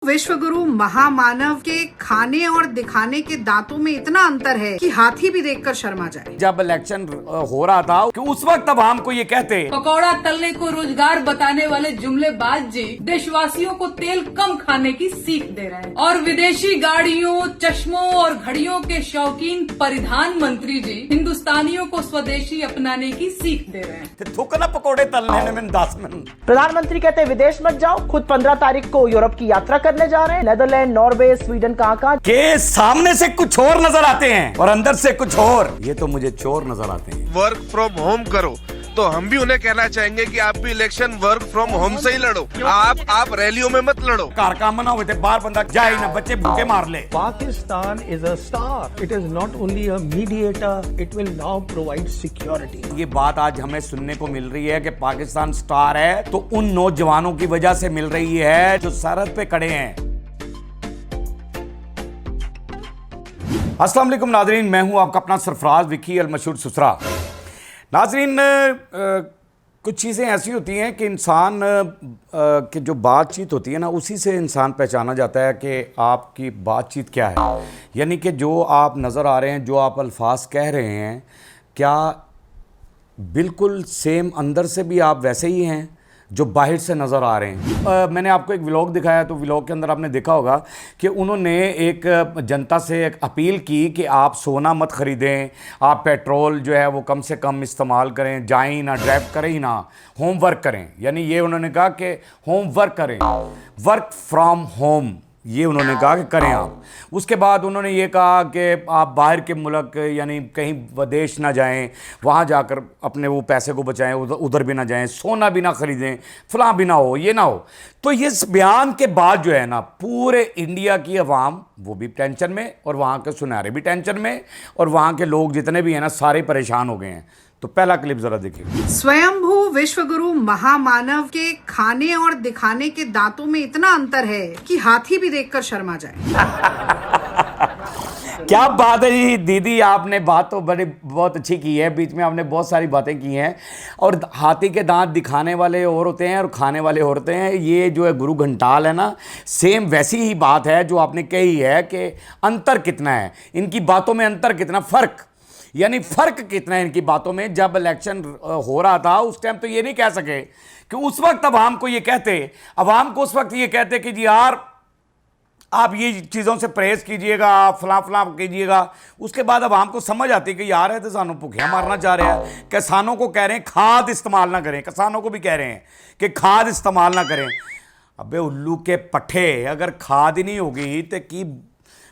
विश्वगुरु महामानव के खाने और दिखाने के दांतों में इतना अंतर है कि हाथी भी देखकर शर्मा जाए। जब इलेक्शन हो रहा था कि उस वक्त अवाम को ये कहते पकौड़ा तलने को रोजगार बताने वाले जुमलेबाज जी देशवासियों को तेल कम खाने की सीख दे रहे हैं और विदेशी गाड़ियों, चश्मों और घड़ियों के शौकीन परिधान मंत्री जी हिंदुस्तानियों को स्वदेशी अपनाने की सीख दे रहे हैं। थूकना पकौड़े तलने में 10 मिनट। प्रधानमंत्री कहते विदेश मत जाओ, खुद 15 तारीख को यूरोप की यात्रा करने जा रहे हैं। नेदरलैंड, नॉर्वे, स्वीडन कहां के सामने से कुछ और नजर आते हैं और अंदर से कुछ और। ये तो मुझे चोर नजर आते हैं। वर्क फ्रॉम होम करो तो हम भी उन्हें कहना चाहेंगे कि आप भी इलेक्शन वर्क फ्रॉम होम से ही लड़ो। आप रैलियों में मत लड़ो। कार काम बना हुए थे, बाहर बंदा जाए ना, बच्चे भूखे मार ले। Pakistan is a star. It is not only a mediator, it will now provide security. ये बात आज हमें सुनने को मिल रही है कि पाकिस्तान स्टार है तो उन नौजवानों की वजह से मिल रही है जो सरहद पे खड़े हैं। अस्सलाम वालेकुम नाजरीन, मैं हूं आपका अपना सरफराज विकी अल मशहूर सुसरा। नाजरीन, कुछ चीज़ें ऐसी होती हैं कि इंसान की जो बातचीत होती है ना, उसी से इंसान पहचाना जाता है कि आपकी बातचीत क्या है। यानी कि जो आप नज़र आ रहे हैं, जो आप अल्फाज कह रहे हैं, क्या बिल्कुल सेम अंदर से भी आप वैसे ही हैं जो बाहर से नज़र आ रहे हैं। मैंने आपको एक व्लॉग दिखाया, तो व्लॉग के अंदर आपने देखा होगा कि उन्होंने एक जनता से एक अपील की कि आप सोना मत ख़रीदें, आप पेट्रोल जो है वो कम से कम इस्तेमाल करें, जाएं ही ना, ड्राइव करें ही ना, होम वर्क करें। यानी ये उन्होंने कहा कि होम वर्क करें, वर्क फ्रॉम होम, ये उन्होंने कहा कि करें आप। उसके बाद उन्होंने ये कहा कि आप बाहर के मुल्क यानी कहीं विदेश ना जाएं, वहाँ जाकर अपने वो पैसे को बचाएं, उधर भी ना जाएं, सोना भी ना ख़रीदें, फलां भी ना हो, ये ना हो। तो ये इस बयान के बाद जो है ना, पूरे इंडिया की आवाम वो भी टेंशन में और वहाँ के सुनहरे भी टेंशन में और वहाँ के लोग जितने भी हैं ना, सारे परेशान हो गए हैं। तो पहला क्लिप जरा देखिए। स्वयंभू विश्वगुरु महामानव के खाने और दिखाने के दांतों में इतना अंतर है कि हाथी भी देखकर शर्मा जाए। क्या बात है जी दीदी, आपने बात तो बहुत अच्छी की है। बीच में आपने बहुत सारी बातें की हैं और हाथी के दांत दिखाने वाले और होते हैं और खाने वाले और होते हैं। ये जो है गुरु घंटाल है ना, सेम वैसी ही बात है जो आपने कही है कि अंतर कितना है इनकी बातों में, अंतर कितना, फ़र्क यानी फ़र्क कितना है इनकी बातों में। जब इलेक्शन हो रहा था उस टाइम तो ये नहीं कह सके कि उस वक्त अवाम को ये कहते, अवाम को उस वक्त ये कहते कि जी यार आप ये चीज़ों से परहेज़ कीजिएगा, आप फलां फलां कीजिएगा। उसके बाद अवाम को समझ आती कि यार है तो सानू भुखिया मारना चाह रहे हैं। किसानों को कह रहे हैं खाद इस्तेमाल ना करें, किसानों को भी कह रहे हैं कि खाद इस्तेमाल ना करें। अबे उल्लू के पट्ठे, अगर खाद ही नहीं होगी तो कि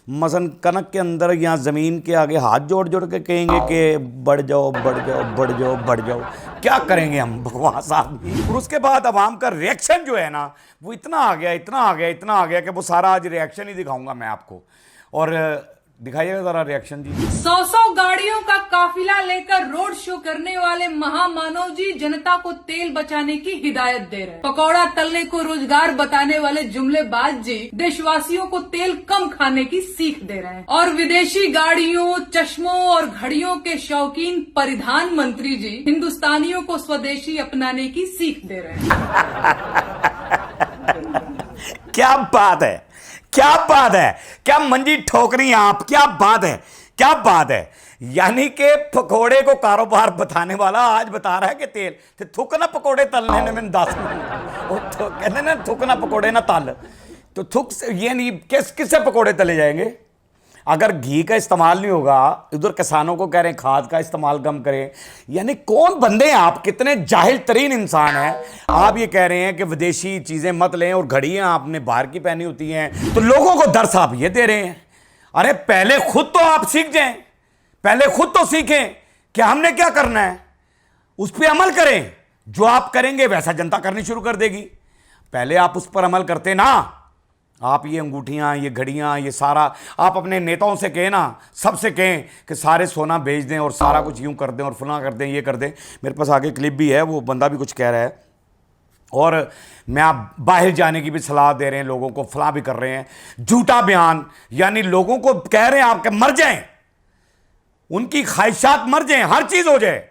मसन कनक के अंदर या ज़मीन के आगे हाथ जोड़ जोड़ के कहेंगे कि बढ़ जाओ बढ़ जाओ बढ़ जाओ बढ़ जाओ। क्या करेंगे हम, बकवास आदमी। और उसके बाद अवाम का रिएक्शन जो है ना, वो इतना आ गया इतना आ गया इतना आ गया कि वो सारा आज रिएक्शन ही दिखाऊंगा मैं आपको। और दिखाइएगा ज़रा रिएक्शन जी। 100 गाड़ियों का काफिला लेकर रोड शो करने वाले महामानव जी जनता को तेल बचाने की हिदायत दे रहे हैं। पकौड़ा तलने को रोजगार बताने वाले जुमलेबाज जी देशवासियों को तेल कम खाने की सीख दे रहे हैं और विदेशी गाड़ियों, चश्मों और घड़ियों के शौकीन परिधान मंत्री जी हिंदुस्तानियों को स्वदेशी अपनाने की सीख दे रहे हैं। क्या बात है, क्या बात है, क्या मंजी ठोक रही हैं आप, क्या बात है, क्या बात है। यानी कि पकोड़े को कारोबार बताने वाला आज बता रहा है कि तेल तो थूकना पकोड़े तलने में 10 मिनट। तो कहते ना थूकना पकोड़े ना तल, तो थूक से ये नहीं किससे पकोड़े तले जाएंगे अगर घी का इस्तेमाल नहीं होगा। उधर किसानों को कह रहे हैं खाद का इस्तेमाल कम करें। यानी कौन बंदे हैं आप, कितने जाहिल तरीन इंसान हैं आप। ये कह रहे हैं कि विदेशी चीज़ें मत लें और घड़ियाँ आपने बाहर की पहनी होती हैं, तो लोगों को दर्स आप ये दे रहे हैं। अरे पहले खुद तो आप सीख जाएं, पहले खुद तो सीखें कि हमने क्या करना है, उस पर अमल करें। जो आप करेंगे वैसा जनता करनी शुरू कर देगी। पहले आप उस पर अमल करते ना, आप ये अंगूठियाँ, ये घड़ियाँ, ये सारा आप अपने नेताओं से कहें ना, सबसे कहें कि सारे सोना बेच दें और सारा कुछ यूँ कर दें और फलां कर दें, ये कर दें। मेरे पास आगे क्लिप भी है, वो बंदा भी कुछ कह रहा है और मैं आप बाहर जाने की भी सलाह दे रहे हैं लोगों को, फलां भी कर रहे हैं। झूठा बयान, यानी लोगों को कह रहे हैं आपके मर जाएं, उनकी ख्वाहिशात मर जाएं, हर चीज़ हो जाए।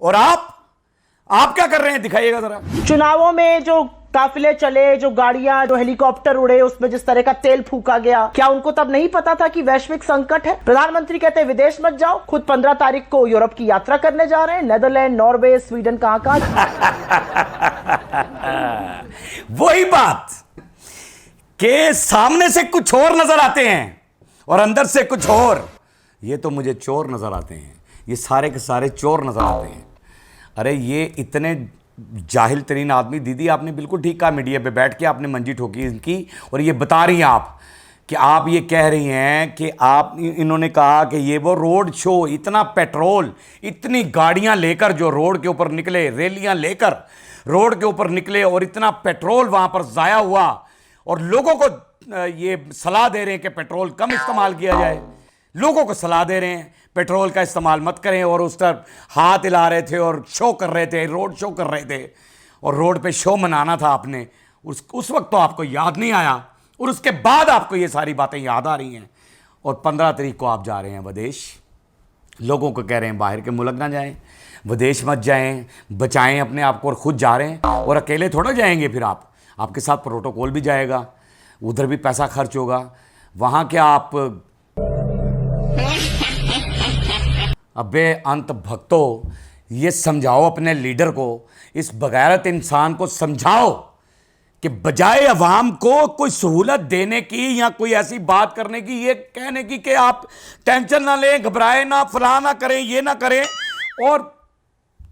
और आप क्या कर रहे हैं, दिखाइएगा ज़रा। चुनावों में जो काफिले चले, जो गाड़ियां, जो हेलीकॉप्टर उड़े, उसमें जिस तरह का तेल फूका गया, क्या उनको तब नहीं पता था कि वैश्विक संकट है? प्रधानमंत्री कहते हैं विदेश मत जाओ, खुद 15 तारीख को यूरोप की यात्रा करने जा रहे हैं। नेदरलैंड, नॉर्वे, स्वीडन, कहां वही बात के सामने से कुछ और नजर आते हैं और अंदर से कुछ और। ये तो मुझे चोर नजर आते हैं, ये सारे के सारे चोर नजर आते हैं। अरे ये इतने जाहिल तरीन आदमी, दीदी आपने बिल्कुल ठीक कहा, मीडिया पे बैठ के आपने मंजी ठोकी इनकी, और ये बता रही हैं आप कि आप ये कह रही हैं कि आप, इन्होंने कहा कि ये वो रोड शो, इतना पेट्रोल, इतनी गाड़ियां लेकर जो रोड के ऊपर निकले, रैलियां लेकर रोड के ऊपर निकले और इतना पेट्रोल वहां पर जाया हुआ, और लोगों को ये सलाह दे रहे हैं कि पेट्रोल कम इस्तेमाल किया जाए, लोगों को सलाह दे रहे हैं पेट्रोल का इस्तेमाल मत करें, और उस तरफ हाथ हिला रहे थे और शो कर रहे थे, रोड शो कर रहे थे, और रोड पे शो मनाना था आपने। उस वक्त तो आपको याद नहीं आया, और उसके बाद आपको ये सारी बातें याद आ रही हैं, और 15 तारीख को आप जा रहे हैं विदेश। लोगों को कह रहे हैं बाहर के मुल्क ना जाएं, विदेश मत जाएं, बचाएं अपने आप को, और खुद जा रहे हैं। और अकेले थोड़ा जाएंगे, फिर आपके साथ प्रोटोकॉल भी जाएगा, उधर भी पैसा खर्च होगा। वहाँ क्या आप, अबे अंत भक्तों, ये समझाओ अपने लीडर को, इस बगैरत इंसान को समझाओ कि बजाय अवाम को कोई सहूलत देने की या कोई ऐसी बात करने की, ये कहने की कि आप टेंशन ना लें, घबराए ना, फलां ना करें, ये ना करें। और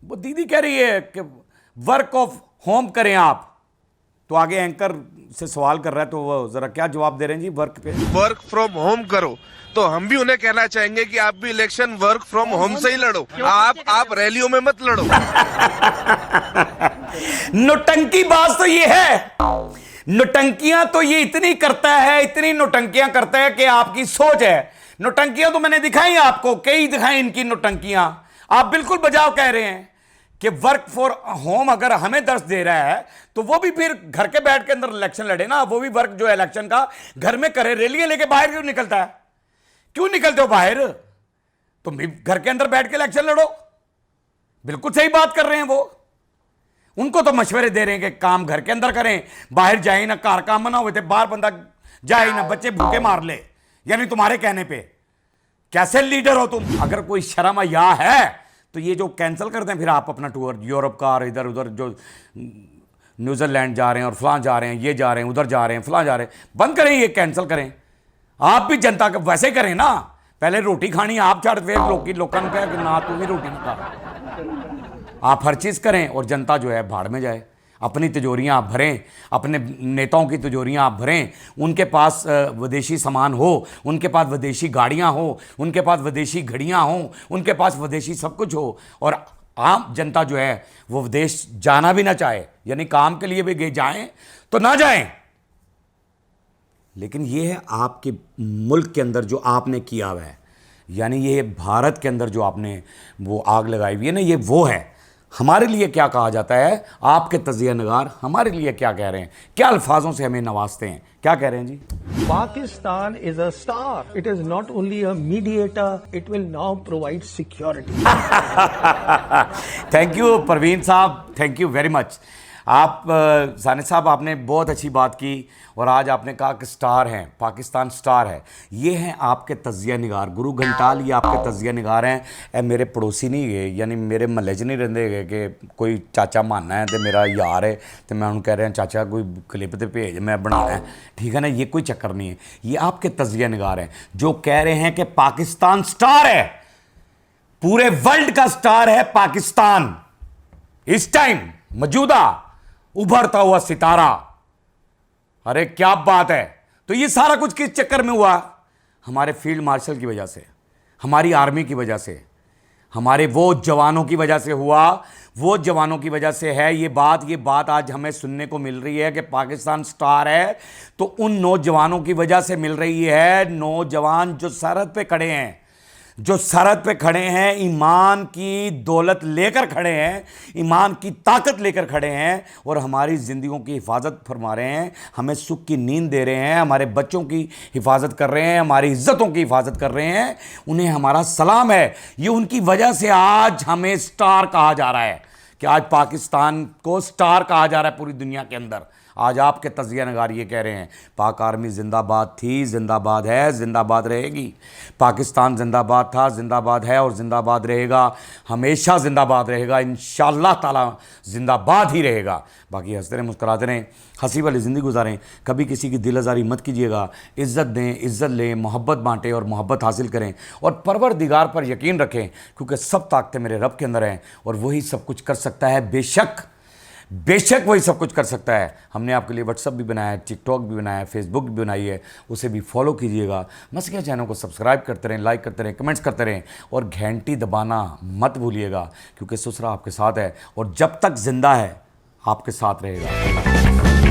वो दीदी कह रही है कि वर्क ऑफ होम करें आप, तो आगे एंकर से सवाल कर रहा है, तो वो जरा क्या जवाब दे रहे हैं जी? वर्क फ्रॉम होम करो, तो हम भी उन्हें कहना चाहेंगे कि आप भी इलेक्शन वर्क फ्रॉम होम से ही लड़ो, आप रैलियों में मत लड़ो। नौटंकी बात तो ये है, नौटंकियां तो ये इतनी करता है, इतनी नौटंकियां करता है कि आपकी सोच है। नौटंकियां तो मैंने दिखाई आपको, कई दिखाई इनकी नौटंकियां। आप बिल्कुल बजाव कह रहे हैं कि वर्क फॉर होम अगर हमें दर्ज दे रहा है, तो वो भी फिर घर के बैठ के अंदर इलेक्शन लड़े ना। वो भी वर्क जो है इलेक्शन का घर में करे, रैलियां लेके बाहर क्यों निकलता है? क्यों निकलते हो बाहर? तुम भी घर के अंदर बैठ के इलेक्शन लड़ो। बिल्कुल सही बात कर रहे हैं वो। उनको तो मशवरे दे रहे हैं कि काम घर के अंदर करें, बाहर जाए ना, कार काम बना हुए थे, बाहर बंदा जाए ना, बच्चे भूखे मार ले, यानी तुम्हारे कहने पे। कैसे लीडर हो तुम? अगर कोई शर्म या है तो ये जो कैंसिल करते हैं फिर आप अपना टूर यूरोप का, और इधर उधर जो न्यूजीलैंड जा रहे हैं और फलां जा रहे हैं, ये जा रहे हैं, उधर जा रहे हैं, फलां जा रहे हैं, बंद करें, ये कैंसिल करें। आप भी जनता के वैसे करें ना, पहले रोटी खानी आप छड़, फिर लोगों कह कि ना तू भी रोटी ना खा। आप हर चीज़ करें और जनता जो है भाड़ में जाए। अपनी तिजोरियां आप भरें, अपने नेताओं की तिजोरियां आप भरें, उनके पास विदेशी सामान हो, उनके पास विदेशी गाड़ियां हो, उनके पास विदेशी घड़ियां हो, उनके पास विदेशी सब कुछ हो, और आम जनता जो है वो विदेश जाना भी ना चाहे, यानी काम के लिए भी जाएं तो ना जाएं। लेकिन ये है आपके मुल्क के अंदर जो आपने किया हुआ है, यानी ये भारत के अंदर जो आपने वो आग लगाई हुई है ना, ये वो है। हमारे लिए क्या कहा जाता है, आपके तजिया नगार हमारे लिए क्या कह रहे हैं, क्या अल्फाजों से हमें नवाजते हैं, क्या कह रहे हैं जी? Pakistan is a star. It is not only a mediator, it will now provide security. Thank you Parveen साहब, थैंक यू वेरी मच। आप सानिद साहब, आपने बहुत अच्छी बात की, और आज आपने कहा कि स्टार हैं, पाकिस्तान स्टार है। ये हैं आपके तजिया निगार, गुरु घंटाल, ये आपके तजिया निगार हैं। ए मेरे पड़ोसी नहीं गए, यानी मेरे महल्ले च नहीं रहंदे गए कि कोई चाचा माना है तो मेरा यार है, तो मैं उन्होंने कह रहा चाचा कोई क्लिप तो भेज, मैं बनाना है, ठीक है ना, ये कोई चक्कर नहीं है। ये आपके तजिया निगार हैं जो कह रहे हैं कि पाकिस्तान स्टार है, पूरे वर्ल्ड का स्टार है पाकिस्तान, इस टाइम मौजूदा उभरता हुआ सितारा। अरे क्या बात है। तो ये सारा कुछ किस चक्कर में हुआ? हमारे फील्ड मार्शल की वजह से, हमारी आर्मी की वजह से, हमारे वो जवानों की वजह से हुआ, वो जवानों की वजह से है ये बात आज हमें सुनने को मिल रही है कि पाकिस्तान स्टार है। तो उन नौजवानों की वजह से मिल रही है, नौजवान जो सरहद पे खड़े हैं, जो सरहद पे खड़े हैं, ईमान की दौलत लेकर खड़े हैं, ईमान की ताकत लेकर खड़े हैं, और हमारी ज़िंदगियों की हिफाजत फरमा रहे हैं, हमें सुख की नींद दे रहे हैं, हमारे बच्चों की हिफाजत कर रहे हैं, हमारी इज्जतों की हिफाजत कर रहे हैं। उन्हें हमारा सलाम है। ये उनकी वजह से आज हमें स्टार कहा जा रहा है, कि आज पाकिस्तान को स्टार कहा जा रहा है पूरी दुनिया के अंदर। आज आपके तजिया नगार ये कह रहे हैं पाक आर्मी जिंदाबाद थी, जिंदाबाद है, जिंदाबाद रहेगी। पाकिस्तान जिंदाबाद था, जिंदाबाद है और जिंदाबाद रहेगा, हमेशा जिंदाबाद रहेगा, इंशाअल्लाह ताला जिंदाबाद ही रहेगा। बाकी हंसते रहें, मुस्कुराते रहें, हंसी वाली ज़िंदगी गुजारें, कभी किसी की दिल आज़ारी मत कीजिएगा, इज़्ज़त दें, इज़्ज़त लें, मोहब्बत बांटें और मोहब्बत हासिल करें और परवरदिगार पर यकीन रखें, क्योंकि सब ताकतें मेरे रब के अंदर हैं और वही सब कुछ कर सकता है। बेशक वही सब कुछ कर सकता है। हमने आपके लिए व्हाट्सअप भी बनाया है, टिकटॉक भी बनाया है, फेसबुक भी बनाई है, उसे भी फॉलो कीजिएगा। मस्किया चैनल को सब्सक्राइब करते रहें, लाइक करते रहें, कमेंट्स करते रहें और घंटी दबाना मत भूलिएगा, क्योंकि ससुरा आपके साथ है और जब तक जिंदा है आपके साथ रहेगा।